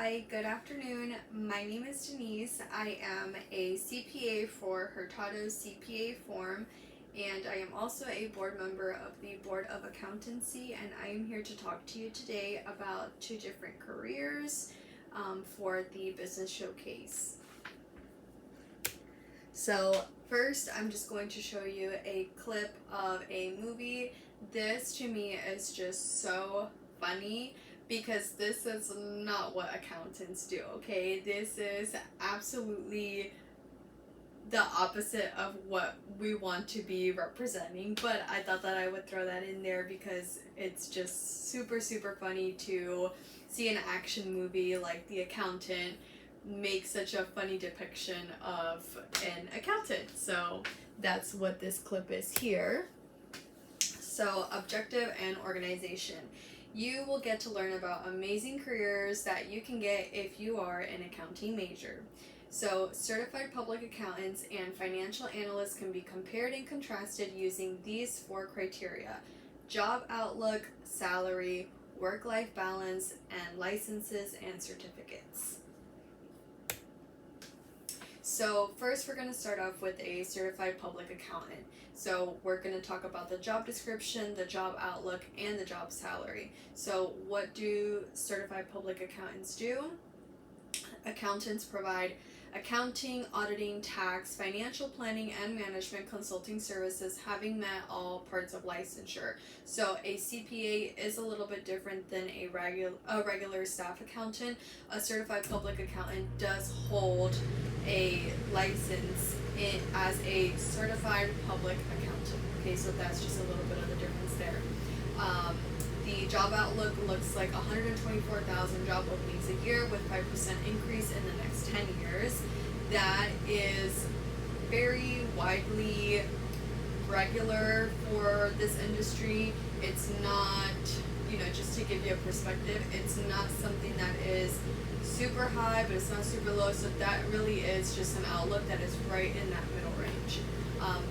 Hi, good afternoon. My name is Denise. I am a CPA for Hurtado CPA Form, and I am also a board member of the Board of Accountancy, and I am here to talk to you today about two different careers for the Business Showcase. So first, I'm just going to show you a clip of a movie. This to me is just so funny because this is not what accountants do, okay? This is absolutely the opposite of what we want to be representing, but I thought that I would throw that in there because it's just super funny to see an action movie like The Accountant make such a funny depiction of an accountant. So that's what this clip is here. So, objective and organization. You will get to learn about amazing careers that you can get if you are an accounting major. So, certified public accountants and financial analysts can be compared and contrasted using these four criteria: job outlook, salary, work-life balance, and licenses and certificates. So first we're going to start off with a certified public accountant. So we're going to talk about the job description, the job outlook, and the job salary. So what do certified public accountants do? Accountants provide accounting, auditing, tax, financial planning, and management consulting services, having met all parts of licensure. So a CPA is a little bit different than a regular staff accountant. A certified public accountant does hold a license as a certified public accountant. Okay, so that's just a little bit of the difference there. The job outlook looks like 124,000 job openings a year with 5% increase in the next 10 years. That is very widely regular for this industry. It's not, just to give you a perspective, it's not something that is super high, but it's not super low. So that really is just an outlook that is right in that middle range.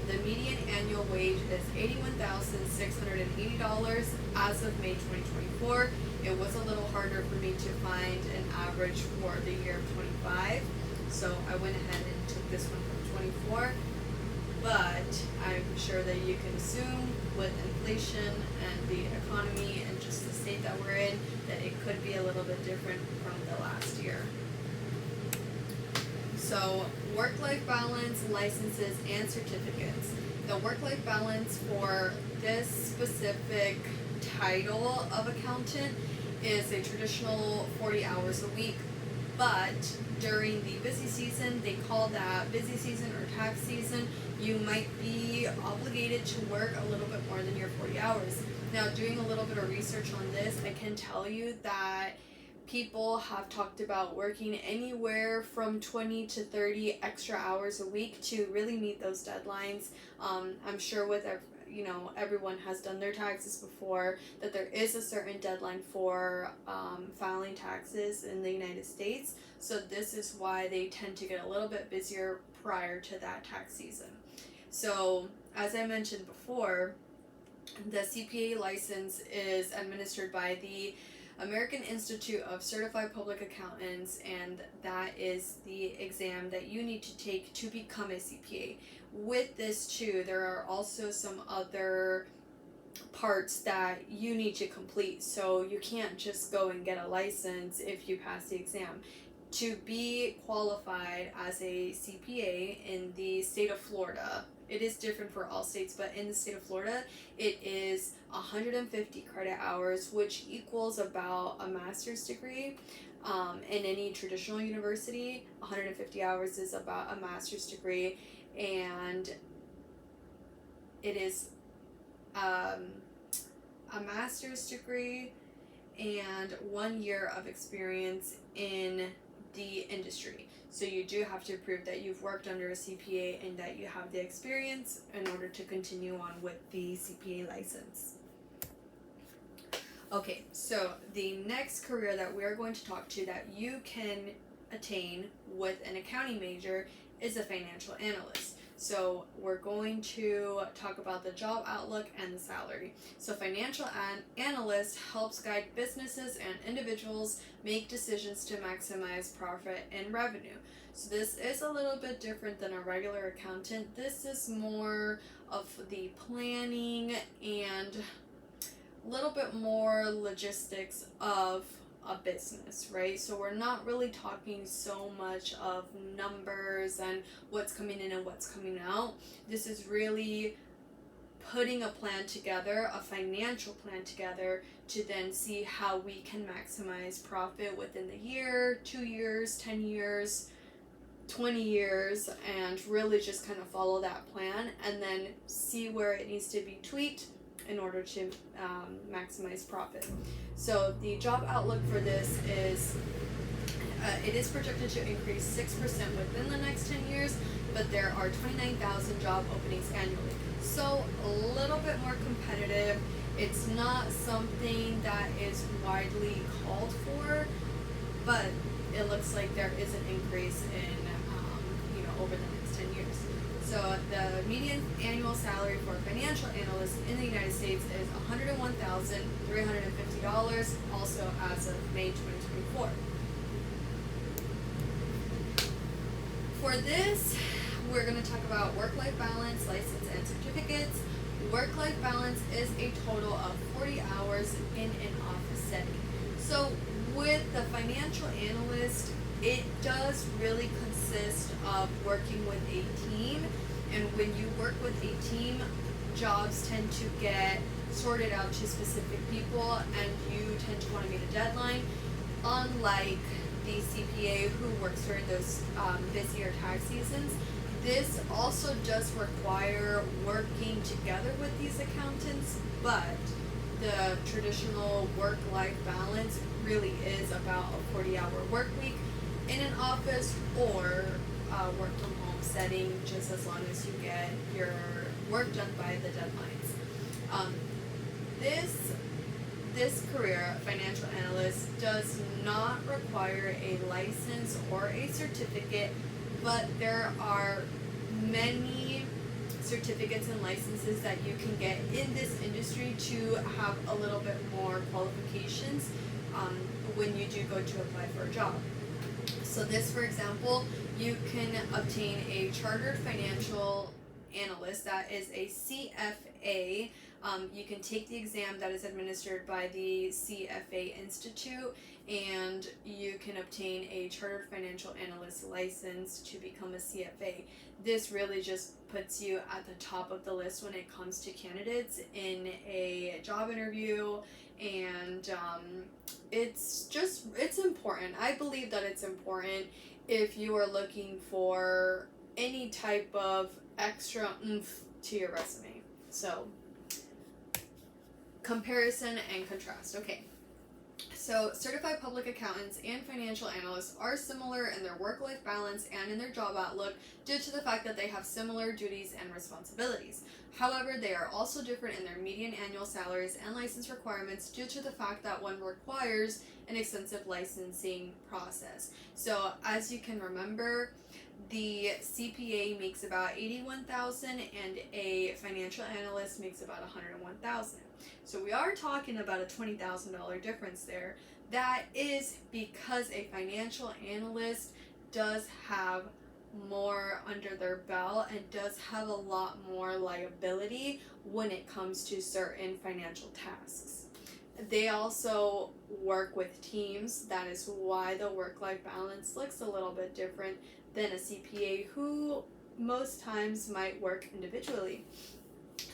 The median annual wage is $81,680 as of May 2024. It was a little harder for me to find an average for the year of 25, so I went ahead and took this one from 24. But I'm sure that you can assume with inflation and the economy and just the state that we're in, that it could be a little bit different from the last year. So, work-life balance, licenses, and certificates. The work-life balance for this specific title of accountant is a traditional 40 hours a week, but during the busy season, they call that busy season or tax season, you might be obligated to work a little bit more than your 40 hours. Now, doing a little bit of research on this, I can tell you that people have talked about working anywhere from 20 to 30 extra hours a week to really meet those deadlines. I'm sure with everyone has done their taxes before, that there is a certain deadline for filing taxes in the United States. So this is why they tend to get a little bit busier prior to that tax season. So as I mentioned before, the CPA license is administered by the American Institute of Certified Public Accountants, and that is the exam that you need to take to become a CPA. With this too, there are also some other parts that you need to complete, so you can't just go and get a license if you pass the exam. To be qualified as a CPA in the state of Florida, it is different for all states, but in the state of Florida, it is 150 credit hours, which equals about a master's degree. In any traditional university, 150 hours is about a master's degree, and it is a master's degree and 1 year of experience in the industry. So you do have to prove that you've worked under a CPA and that you have the experience in order to continue on with the CPA license. Okay, so the next career that we're going to talk to that you can attain with an accounting major is a financial analyst. So we're going to talk about the job outlook and the salary. So financial analyst helps guide businesses and individuals make decisions to maximize profit and revenue. So this is a little bit different than a regular accountant. This is more of the planning and a little bit more logistics of a business, right? So we're not really talking so much of numbers and what's coming in and what's coming out. This is really putting a plan together, a financial plan together, to then see how we can maximize profit within the year, 2 years, 10 years, 20 years, and really just kind of follow that plan and then see where it needs to be tweaked in order to maximize profit. So the job outlook for this is it is projected to increase 6% within the next 10 years, but there are 29,000 job openings annually. So a little bit more competitive. It's not something that is widely called for, but it looks like there is an increase in over the next 10 years. So the median annual salary for a financial analyst in the United States is $101,350, also as of May 2024. For this, we're going to talk about work-life balance, license, and certificates. Work-life balance is a total of 40 hours in an office setting. So with the financial analyst, it does really consist of working with a team, and when you work with a team, jobs tend to get sorted out to specific people and you tend to want to meet a deadline, unlike the CPA who works during those busier tax seasons. This also does require working together with these accountants, but the traditional work-life balance really is about a 40-hour work week in an office or work from home setting, just as long as you get your work done by the deadlines. This career, financial analyst, does not require a license or a certificate, but there are many certificates and licenses that you can get in this industry to have a little bit more qualifications when you do go to apply for a job. So this, for example, you can obtain a chartered financial analyst, that is a CFA. You can take the exam that is administered by the CFA Institute, and you can obtain a chartered financial analyst license to become a CFA. This really just puts you at the top of the list when it comes to candidates in a job interview, and it's important. I believe that it's important if you are looking for any type of extra oomph to your resume. So, comparison and contrast. Okay. So, certified public accountants and financial analysts are similar in their work-life balance and in their job outlook due to the fact that they have similar duties and responsibilities. However, they are also different in their median annual salaries and license requirements due to the fact that one requires an extensive licensing process. So, as you can remember, the CPA makes about $81,000 and a financial analyst makes about $101,000. So we are talking about a $20,000 difference there. That is because a financial analyst does have more under their belt and does have a lot more liability when it comes to certain financial tasks. They also work with teams. That is why the work-life balance looks a little bit different than a CPA who most times might work individually.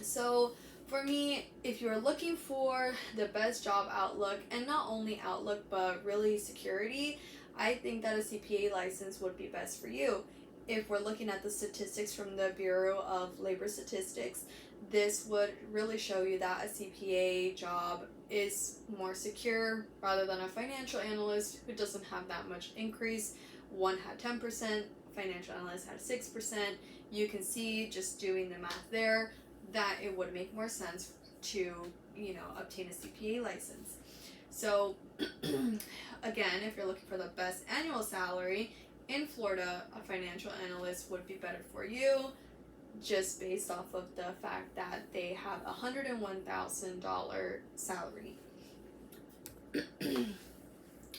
So for me, if you're looking for the best job outlook, and not only outlook but really security, I think that a CPA license would be best for you. If we're looking at the statistics from the Bureau of Labor Statistics, this would really show you that a CPA job is more secure rather than a financial analyst who doesn't have that much increase. One had 10%, financial analyst had 6%. You can see, just doing the math there, that it would make more sense to, obtain a CPA license. So, again, if you're looking for the best annual salary in Florida, a financial analyst would be better for you. just based off of the fact that they have $101,000 salary.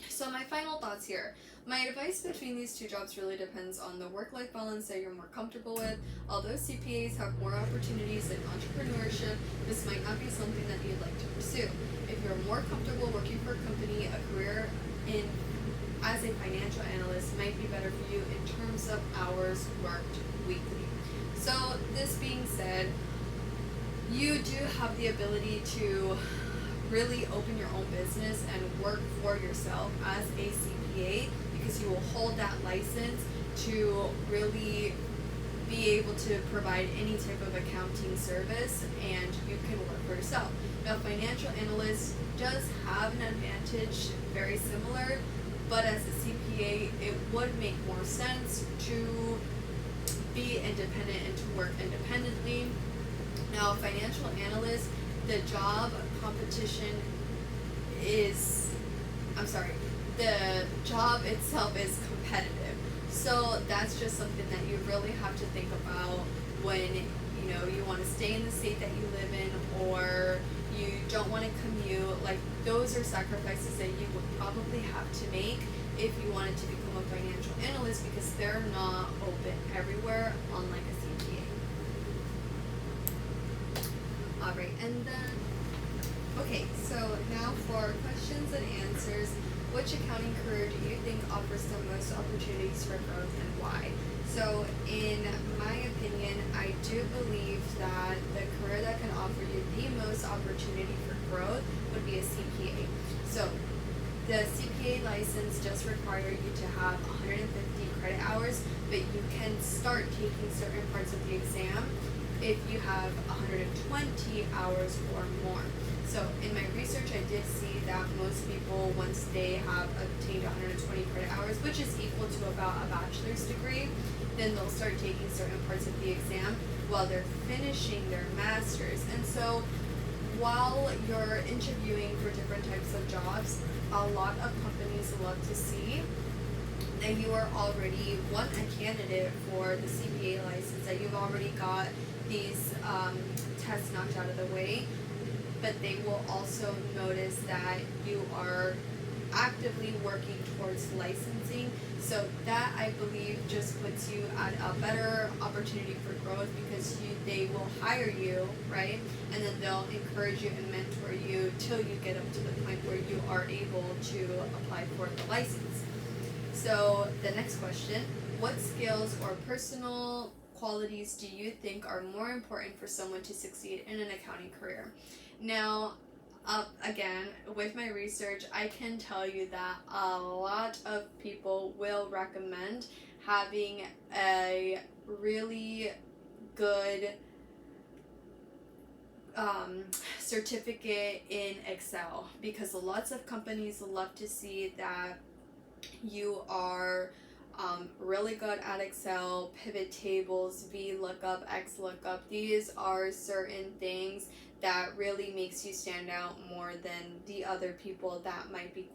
So my final thoughts here. My advice between these two jobs really depends on the work-life balance that you're more comfortable with. Although CPAs have more opportunities in entrepreneurship, this might not be something that you'd like to pursue. If you're more comfortable working for a company, a career in as a financial analyst might be better for you in terms of hours worked weekly. So this being said, you do have the ability to really open your own business and work for yourself as a CPA, because you will hold that license to really be able to provide any type of accounting service, and you can work for yourself. Now, financial analyst does have an advantage very similar, but as a CPA, it would make more sense to be independent and to work independently. Now, financial analyst, the job competition is, the job itself is competitive. So that's just something that you really have to think about when you want to stay in the state that you live in, or you don't want to commute. Like, those are sacrifices that you would probably have to make if you wanted to become a financial analyst, because they're not open everywhere, unlike a CPA. Alright, and then, okay, so now for questions and answers. Which accounting career do you think offers the most opportunities for growth, and why? So in my opinion, I do believe that the career that can offer you the most opportunity for growth would be a CPA. So the CPA license does require you to have 150 credit hours, but you can start taking certain parts of the exam if you have 120 hours or more. So in my research, I did see that most people, once they have obtained 120 credit hours, which is equal to about a bachelor's degree, then they'll start taking certain parts of the exam while they're finishing their master's. And so while you're interviewing for different types of jobs, a lot of companies love to see that you are already, one, a candidate for the CPA license, that you've already got these tests knocked out of the way, but they will also notice that you are actively working towards licensing. So that, I believe, just puts you at a better opportunity for growth, because they will hire you, right? And then they'll encourage you and mentor you till you get up to the point where you are able to apply for the license. So the next question, what skills or personal qualities do you think are more important for someone to succeed in an accounting career? Now, again, with my research, I can tell you that a lot of people will recommend having a really good certificate in Excel, because lots of companies love to see that you are really good at Excel, pivot tables, VLOOKUP, XLOOKUP. These are certain things that really makes you stand out more than the other people that might be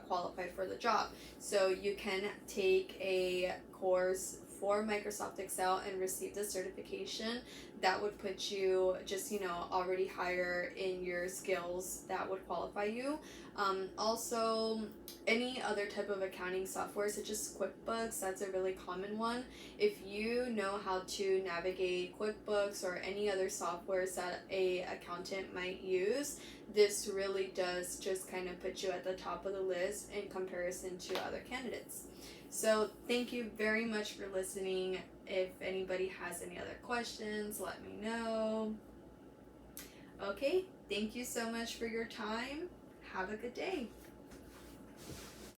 qualified for the job. So you can take a course for Microsoft Excel and receive the certification. That would put you just, already higher in your skills that would qualify you. Also, any other type of accounting software, such as QuickBooks, that's a really common one. If you know how to navigate QuickBooks or any other softwares that a accountant might use, this really does just kind of put you at the top of the list in comparison to other candidates. So thank you very much for listening. If anybody has any other questions, let me know. Okay, thank you so much for your time. Have a good day.